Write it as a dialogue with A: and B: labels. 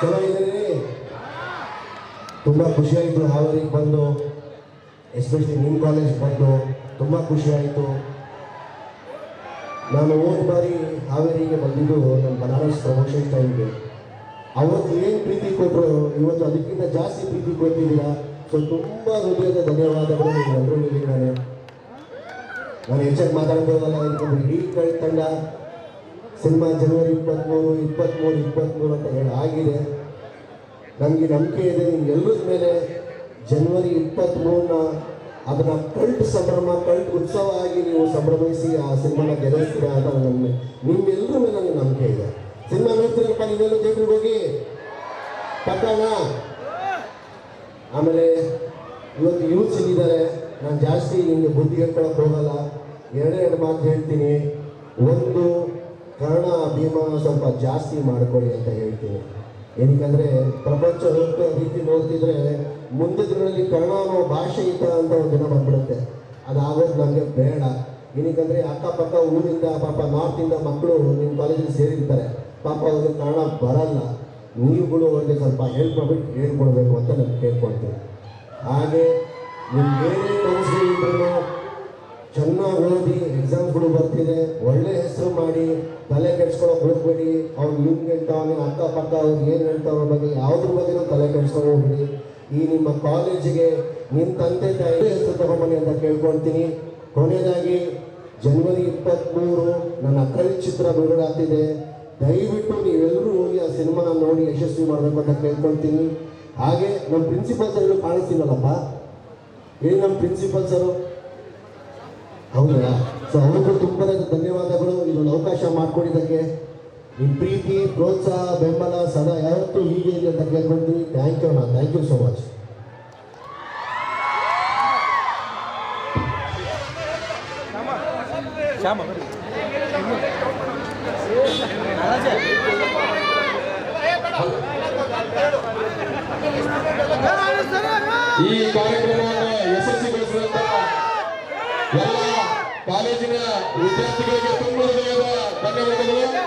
A: ಚೆನ್ನಾಗಿದ್ದೀರಿ. ತುಂಬ ಖುಷಿಯಾಯಿತು ಹಾವೇರಿಗೆ ಬಂದು, ಎಸ್ಪೆಷಲಿ ನಿಮ್ಮ ಕಾಲೇಜ್ ಬಂದು ತುಂಬ ಖುಷಿಯಾಯಿತು. ನಾನು ಹೋದ ಬಾರಿ ಹಾವೇರಿಗೆ ಬಂದಿದ್ದು ನಮ್ಮ ಬನಾರಸ್ ಪ್ರಮೋಷನ್ ಟೈಮ್ಗೆ. ಅವತ್ತು ಏನು ಪ್ರೀತಿ ಕೊಟ್ಟರು ಇವತ್ತು ಅದಕ್ಕಿಂತ ಜಾಸ್ತಿ ಪ್ರೀತಿ ಕೊಟ್ಟಿದ್ದೀರಾ. ಸೊ ತುಂಬ ಹೃದಯದ ಧನ್ಯವಾದಗಳು ನಿಮ್ಮೆಲ್ಲರೂ ಹೇಳಿದ್ದಾನೆ. ನಾನು ಹೆಚ್ಚಾಗಿ ಮಾತಾಡ್ಬೋದಲ್ಲ, ಇಡೀ ತಂಡ ಸಿನಿಮಾ ಜನವರಿ 23 ಅಂತ ಹೇಳಿ ಆಗಿದೆ. ನನಗೆ ನಂಬಿಕೆ ಇದೆ ನಿಮ್ಗೆಲ್ಲರ ಮೇಲೆ. ಜನವರಿ 23ನ ಅದನ್ನು ಕಲ್ಟ್ ಸಂಭ್ರಮ, ಕಲ್ಟ್ ಉತ್ಸವ ಆಗಿ ನೀವು ಸಂಭ್ರಮಿಸಿ ಆ ಸಿನಿಮಾನ ಗೆಲ್ಲಿಸ್ತೀರಾ ಅಂತ ನನಗೆ ನಿಮ್ಗೆಲ್ಲರ ಮೇಲೆ ನನಗೆ ನಂಬಿಕೆ ಇದೆ. ಸಿನಿಮಾ ನೋಡ್ತೀರಪ್ಪ ನೀವೆಲ್ಲ ಥಿಯೇಟ್ರಿಗೆ ಹೋಗಿ ಪಕ್ಕನ. ಆಮೇಲೆ ಇವತ್ತು ಯೂತ್ಸ್ ಇಲ್ಲಿದ್ದಾರೆ. ನಾನು ಜಾಸ್ತಿ ನಿಮಗೆ ಬುದ್ಧಿ ಹೇಳ್ಕೊಳಕ್ಕೆ ಹೋಗಲ್ಲ. ಎರಡೆರಡು ಮಾತು ಹೇಳ್ತೀನಿ. ಒಂದು, ಕನ್ನಡ ಅಭಿಮಾನ ಸ್ವಲ್ಪ ಜಾಸ್ತಿ ಮಾಡ್ಕೊಳ್ಳಿ ಅಂತ ಹೇಳ್ತೀನಿ. ಏನಕ್ಕಂದರೆ ಪ್ರಪಂಚ ಹೋಗ್ತಾ ರೀತಿ ನೋಡ್ತಿದ್ರೆ ಮುಂದೆ ದಿನಗಳಲ್ಲಿ ಕನ್ನಡ ಅನ್ನೋ ಭಾಷೆ ಇದ್ದ ಅಂತ ಒಂದು ದಿನ ಬಂದ್ಬಿಡುತ್ತೆ. ಅದಾಗೋದು ನನಗೆ ಬೇಡ. ಏನಕ್ಕಂದರೆ ಅಕ್ಕಪಕ್ಕ ಊರಿಂದ ಪಾಪ ನಾರ್ತಿಂದ ಮಕ್ಕಳು ನಿಮ್ಮ ಕಾಲೇಜಲ್ಲಿ ಸೇರಿರ್ತಾರೆ. ಪಾಪ ಅವ್ರಿಗೆ ಕನ್ನಡ ಬರಲ್ಲ. ನೀವುಗಳು ಅವ್ರಿಗೆ ಸ್ವಲ್ಪ ಹೆಲ್ಪ್ ಮಾಡ್ಬಿಟ್ಟು ಹೇಳ್ಕೊಡ್ಬೇಕು ಅಂತ ನಾನು ಕೇಳ್ಕೊಳ್ತೀನಿ. ಹಾಗೆ ನಿಮ್ಗೆ ಏನೇ ಕನಸುಗಳಿದ್ರೂ ಚೆನ್ನಾಗಿ ಓದಿ, ಎಕ್ಸಾಮ್ಸ್ಗಳು ಬರ್ತಿದೆ, ಒಳ್ಳೆ ಹೆಸರು ಮಾಡಿ, ತಲೆ ಕೆಡ್ಸ್ಕೊಳಕ್ಕೆ ಹೋಗ್ಬೇಡಿ. ಅವ್ರು ನಿಮ್ಗೆ ಹೇಳ್ತಾವೆ, ಅಕ್ಕಪಕ್ಕ ಅವ್ರು ಏನು ಹೇಳ್ತಾವ್ರ ಬಗ್ಗೆ ಯಾವುದ್ರ ಬಗ್ಗೆನೂ ತಲೆ ಕೆಡ್ಸ್ಕೊಂಡು ಹೋಗ್ಬೇಡಿ. ಈ ನಿಮ್ಮ ಕಾಲೇಜಿಗೆ ನಿಮ್ಮ ತಂದೆ ತಾಯಿ ಹೆಸರು ತಗೊಂಬನ್ನಿ ಅಂತ ಕೇಳ್ಕೊಳ್ತೀನಿ. ಕೊನೆಯದಾಗಿ ಜನವರಿ 23 ನನ್ನ ಕಲ್ ಚಿತ್ರ ಬಿಡುಗಡೆ ಆಗ್ತಿದೆ. ದಯವಿಟ್ಟು ನೀವೆಲ್ಲರೂ ಹೋಗಿ ಆ ಸಿನಿಮಾನ ನೋಡಿ ಯಶಸ್ವಿ ಮಾಡಬೇಕು ಅಂತ ಕೇಳ್ಕೊಳ್ತೀನಿ. ಹಾಗೆ ನಮ್ಮ ಪ್ರಿನ್ಸಿಪಲ್ ಸರ್ ಕಾಣಿಸ್ತೀನಲ್ಲಪ್ಪ, ಏನು ನಮ್ಮ ಪ್ರಿನ್ಸಿಪಲ್ ಸರು? ಹೌದಾ? ಸೊ ಅವ್ರಿಗೂ ತುಂಬ ಧನ್ಯವಾದಗಳು ಇದೊಂದು ಅವಕಾಶ ಮಾಡಿಕೊಡಿದ್ದಕ್ಕೆ. ನಿಮ್ಮ ಪ್ರೀತಿ, ಪ್ರೋತ್ಸಾಹ, ಬೆಂಬಲ ಸದಾ ಯಾವತ್ತೂ ಹೀಗೆ ಇದೆ ಅಂತ ಕೇಳ್ಕೊಳ್ತೀನಿ. ಥ್ಯಾಂಕ್ ಯು ಅಣ್ಣ, ಥ್ಯಾಂಕ್ ಯು ಸೋ ಮಚ್.
B: ಈ ಕಾರ್ಯಕ್ರಮವನ್ನು ಯಶಸ್ವಿಗೊಳಿಸಿದಂತಹ ಎಲ್ಲ ಕಾಲೇಜಿನ ವಿದ್ಯಾರ್ಥಿಗಳಿಗೆ ತುಂಬ ಹೃದಯದ ಧನ್ಯವಾದಗಳು.